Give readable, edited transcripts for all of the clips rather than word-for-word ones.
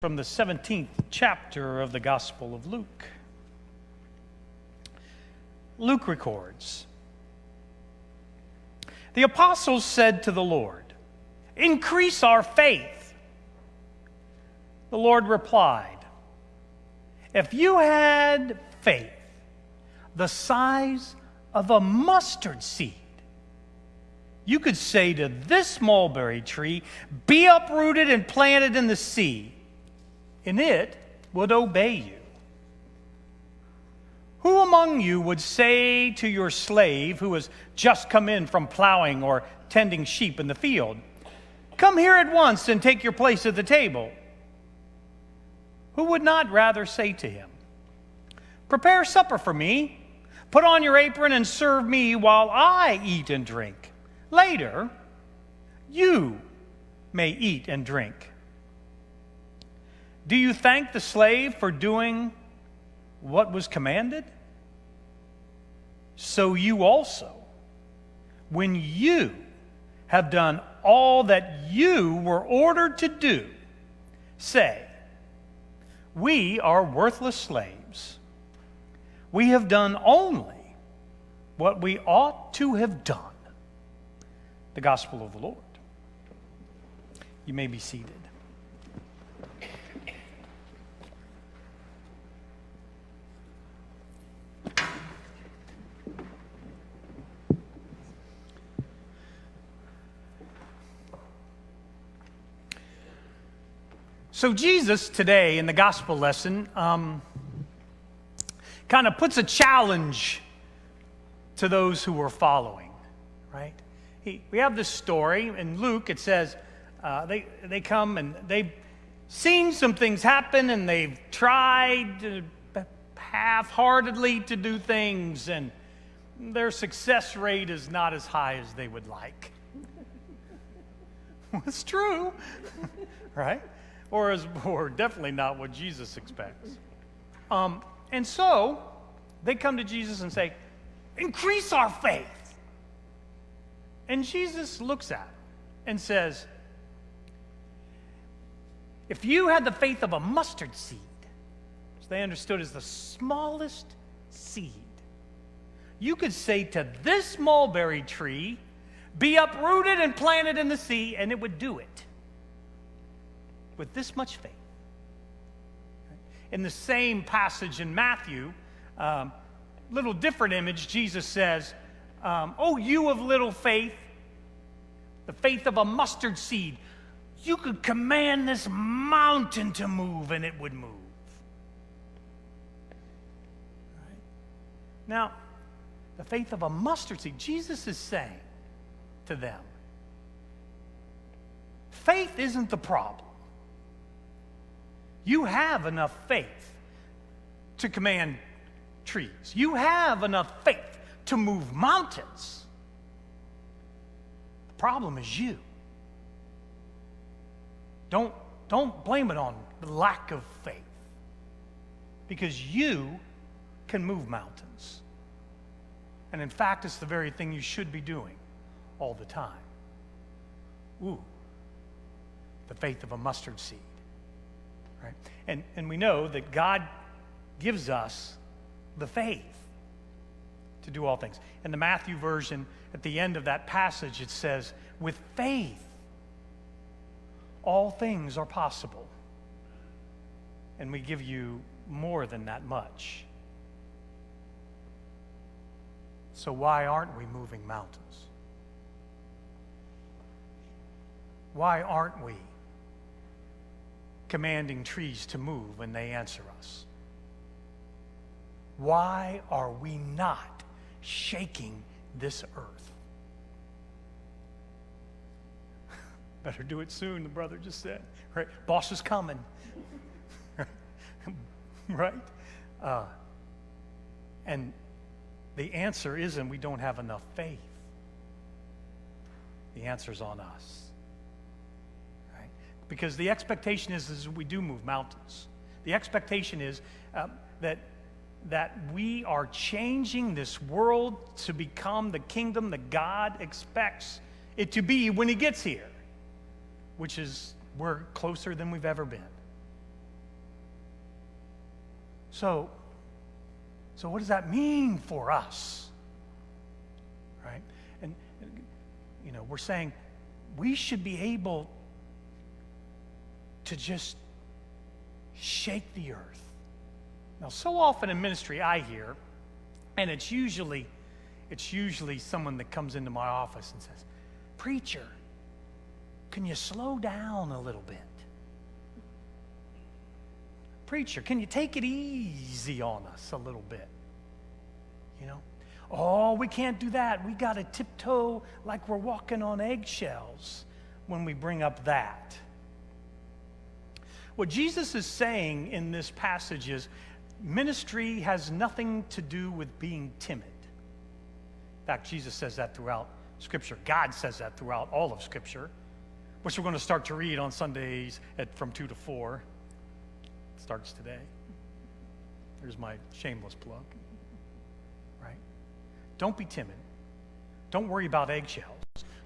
From the 17th chapter of the Gospel of Luke. Luke records, "The apostles said to the Lord, 'Increase our faith.' The Lord replied, 'If you had faith the size of a mustard seed, you could say to this mulberry tree, be uprooted and planted in the sea, and it would obey you. Who among you would say to your slave who has just come in from plowing or tending sheep in the field, come here at once and take your place at the table? Who would not rather say to him, prepare supper for me, put on your apron and serve me while I eat and drink. Later, you may eat and drink. Do you thank the slave for doing what was commanded? So you also, when you have done all that you were ordered to do, say, we are worthless slaves. We have done only what we ought to have done." The Gospel of the Lord. You may be seated. So Jesus today in the gospel lesson kind of puts a challenge to those who were following, right? We have this story in Luke. It says they come and they've seen some things happen and they've tried half-heartedly to do things, and their success rate is not as high as they would like. Well, it's true, right? Or definitely not what Jesus expects. And so they come to Jesus and say, increase our faith. And Jesus looks at them and says, if you had the faith of a mustard seed, which they understood as the smallest seed, you could say to this mulberry tree, be uprooted and planted in the sea, and it would do it. With this much faith. In the same passage in Matthew, little different image, Jesus says, oh, you of little faith, the faith of a mustard seed, you could command this mountain to move and it would move. Right? Now, the faith of a mustard seed, Jesus is saying to them, faith isn't the problem. You have enough faith to command trees. You have enough faith to move mountains. The problem is you. Don't blame it on the lack of faith, because you can move mountains. And in fact, it's the very thing you should be doing all the time. Ooh, the faith of a mustard seed. Right? And we know that God gives us the faith to do all things. In the Matthew version, at the end of that passage, it says, with faith, all things are possible. And we give you more than that much. So why aren't we moving mountains? Why aren't we commanding trees to move when they answer us? Why are we not shaking this earth? Better do it soon, the brother just said. Right? Boss is coming. Right? And the answer isn't we don't have enough faith. The answer's on us. Because the expectation is we do move mountains. The expectation is that we are changing this world to become the kingdom that God expects it to be when he gets here, which is we're closer than we've ever been. So what does that mean for us? Right? And we're saying we should be able to just shake the earth. Now, so often in ministry I hear, and it's usually someone that comes into my office and says, "Preacher, can you slow down a little bit? Preacher, can you take it easy on us a little bit?" "Oh, we can't do that. We got to tiptoe like we're walking on eggshells when we bring up that." What Jesus is saying in this passage is ministry has nothing to do with being timid. In fact, Jesus says that throughout Scripture. God says that throughout all of Scripture, which we're going to start to read on Sundays from 2 to 4. It starts today. There's my shameless plug. Right? Don't be timid. Don't worry about eggshells.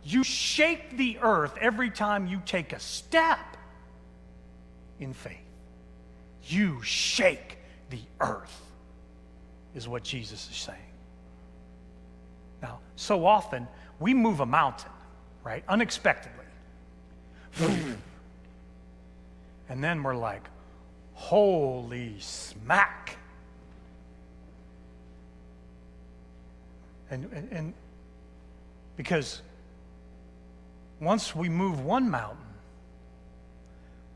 You shake the earth every time you take a step in faith. You shake the earth, is what Jesus is saying. Now, so often we move a mountain, right? Unexpectedly. And then we're like, holy smack. And because once we move one mountain,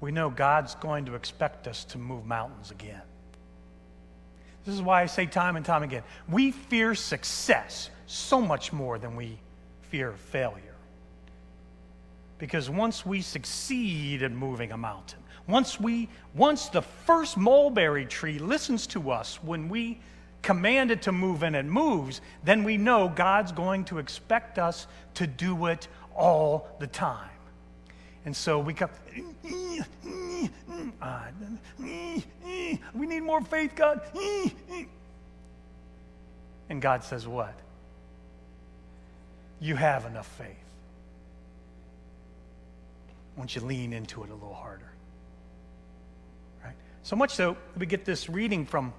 we know God's going to expect us to move mountains again. This is why I say time and time again, we fear success so much more than we fear failure. Because once we succeed in moving a mountain, once the first mulberry tree listens to us when we command it to move and it moves, then we know God's going to expect us to do it all the time. And so we come, we need more faith, God. And God says what? You have enough faith. Won't you lean into it a little harder? Right? So much so, we get this reading from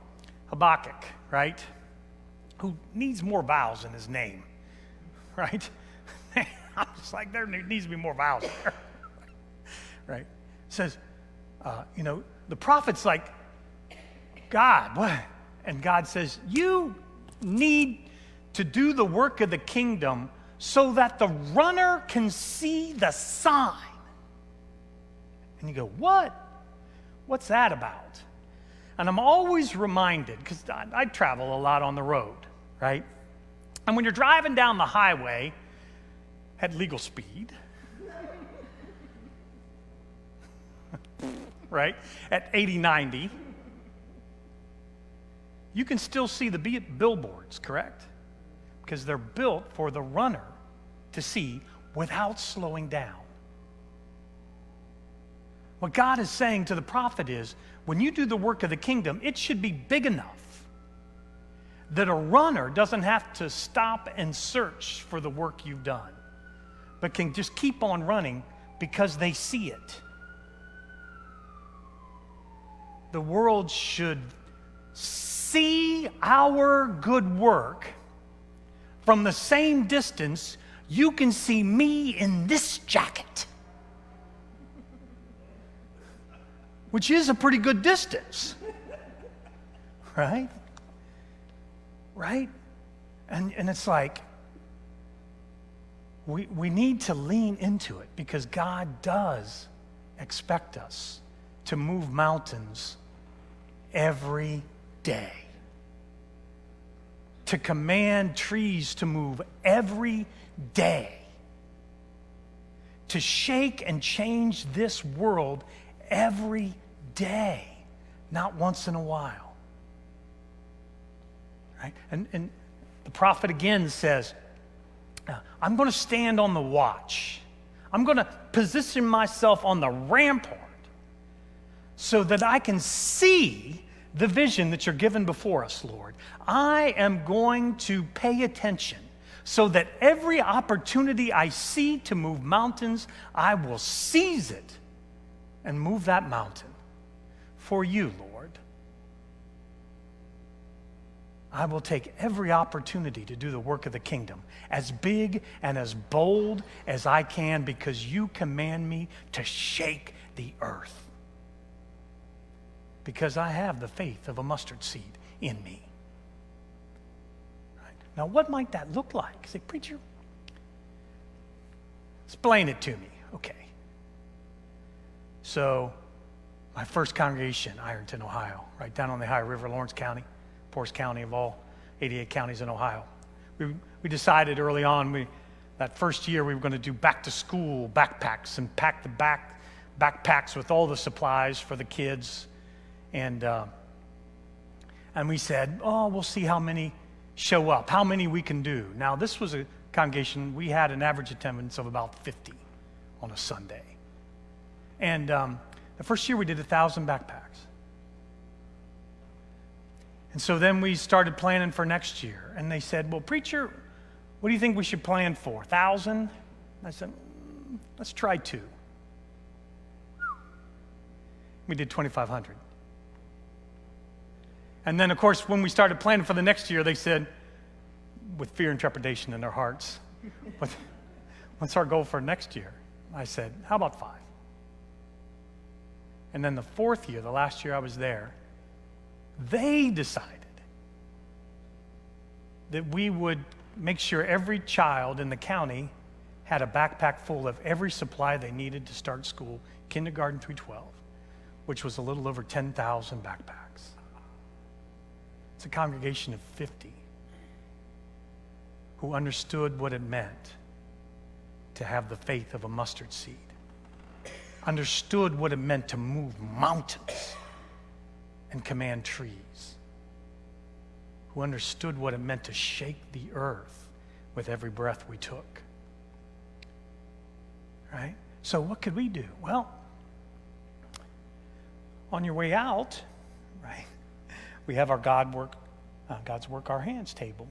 Habakkuk, right? Who needs more vowels in his name, right? I'm just like, there needs to be more vowels there. Right? It says, the prophet's like, God, what? And God says, you need to do the work of the kingdom so that the runner can see the sign. And you go, what? What's that about? And I'm always reminded, because I travel a lot on the road, right? And when you're driving down the highway at legal speed, right, at 80, 90, you can still see the billboards, correct? Because they're built for the runner to see without slowing down. What God is saying to the prophet is, when you do the work of the kingdom, it should be big enough that a runner doesn't have to stop and search for the work you've done, but can just keep on running because they see it. The world should see our good work from the same distance you can see me in this jacket, which is a pretty good distance, right? Right? And it's like, we need to lean into it because God does expect us to move mountains every day, to command trees to move every day, to shake and change this world every day, not once in a while. Right? And the prophet again says, I'm going to stand on the watch. I'm going to position myself on the rampart so that I can see the vision that you're given before us, Lord. I am going to pay attention so that every opportunity I see to move mountains, I will seize it and move that mountain for you, Lord. I will take every opportunity to do the work of the kingdom, as big and as bold as I can, because you command me to shake the earth. Because I have the faith of a mustard seed in me. Right? Now, what might that look like? Say, preacher, explain it to me. Okay. So, my first congregation, Ironton, Ohio, right down on the Ohio River, Lawrence County, poorest county of all 88 counties in Ohio. We decided early on, that first year we were going to do back to school backpacks and pack the backpacks with all the supplies for the kids. And we said, we'll see how many show up, how many we can do. Now, this was a congregation, we had an average attendance of about 50 on a Sunday. And the first year we did 1,000 backpacks. And so then we started planning for next year. And they said, well, preacher, what do you think we should plan for? 1,000? I said, let's try 2. We did 2,500. And then, of course, when we started planning for the next year, they said, with fear and trepidation in their hearts, what's our goal for next year? I said, how about 5? And then the 4th year, the last year I was there, they decided that we would make sure every child in the county had a backpack full of every supply they needed to start school, kindergarten through 12, which was a little over 10,000 backpacks. It's a congregation of 50 who understood what it meant to have the faith of a mustard seed, understood what it meant to move mountains and command trees, who understood what it meant to shake the earth with every breath we took. Right? So what could we do? Well, on your way out, right, we have our God's Work Our Hands table,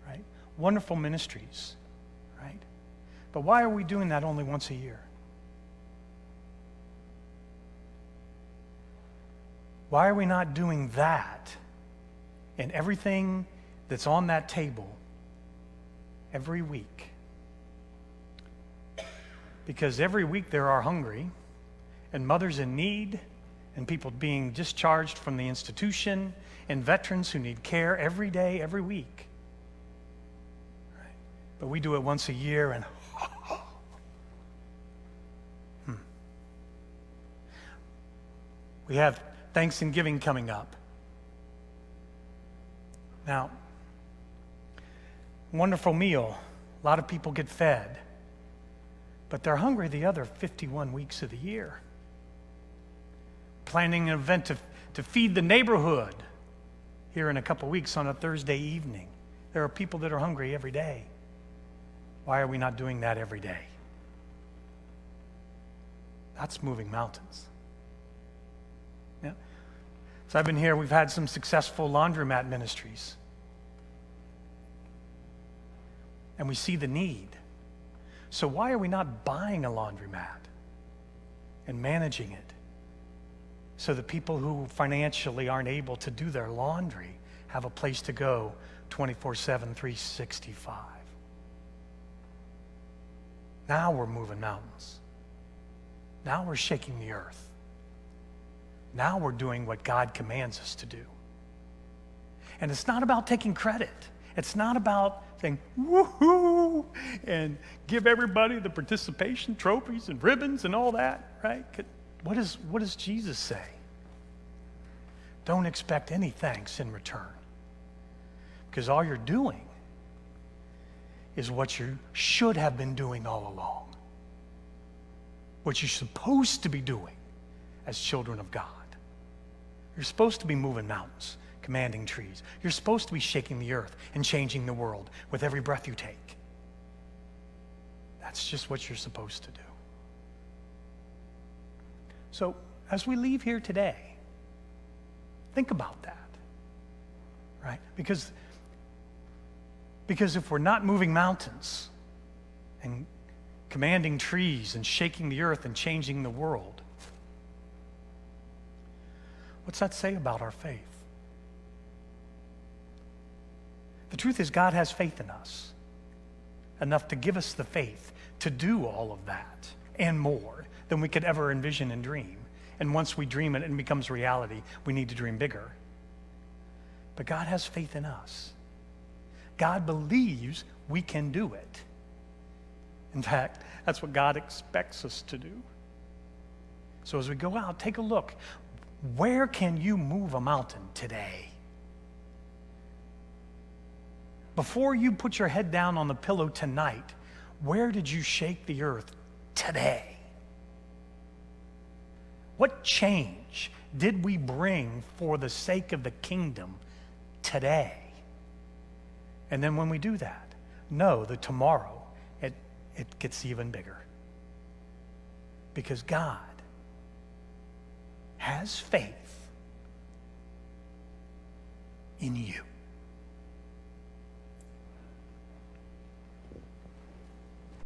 right? Wonderful ministries, right? But why are we doing that only once a year? Why are we not doing that and everything that's on that table every week? Because every week there are hungry and mothers in need and people being discharged from the institution and veterans who need care every day, every week. Right? But we do it once a year and we have Thanksgiving coming up. Now, wonderful meal. A lot of people get fed. But they're hungry the other 51 weeks of the year. Planning an event to feed the neighborhood here in a couple weeks on a Thursday evening. There are people that are hungry every day. Why are we not doing that every day? That's moving mountains. Yeah. So I've been here, we've had some successful laundromat ministries. And we see the need. So why are we not buying a laundromat and managing it so that people who financially aren't able to do their laundry have a place to go 24/7, 365? Now we're moving mountains. Now we're shaking the earth. Now we're doing what God commands us to do. And it's not about taking credit. It's not about saying, woohoo, and give everybody the participation trophies and ribbons and all that, right? What does Jesus say? Don't expect any thanks in return. Because all you're doing is what you should have been doing all along. What you're supposed to be doing as children of God. You're supposed to be moving mountains, commanding trees. You're supposed to be shaking the earth and changing the world with every breath you take. That's just what you're supposed to do. So, as we leave here today, think about that, right? Because if we're not moving mountains and commanding trees and shaking the earth and changing the world, what's that say about our faith? The truth is, God has faith in us, enough to give us the faith to do all of that and more than we could ever envision and dream. And once we dream it and it becomes reality, we need to dream bigger. But God has faith in us. God believes we can do it. In fact, that's what God expects us to do. So as we go out, take a look. Where can you move a mountain today? Before you put your head down on the pillow tonight, where did you shake the earth today? What change did we bring for the sake of the kingdom today? And then when we do that, know that tomorrow it gets even bigger. Because God has faith in you.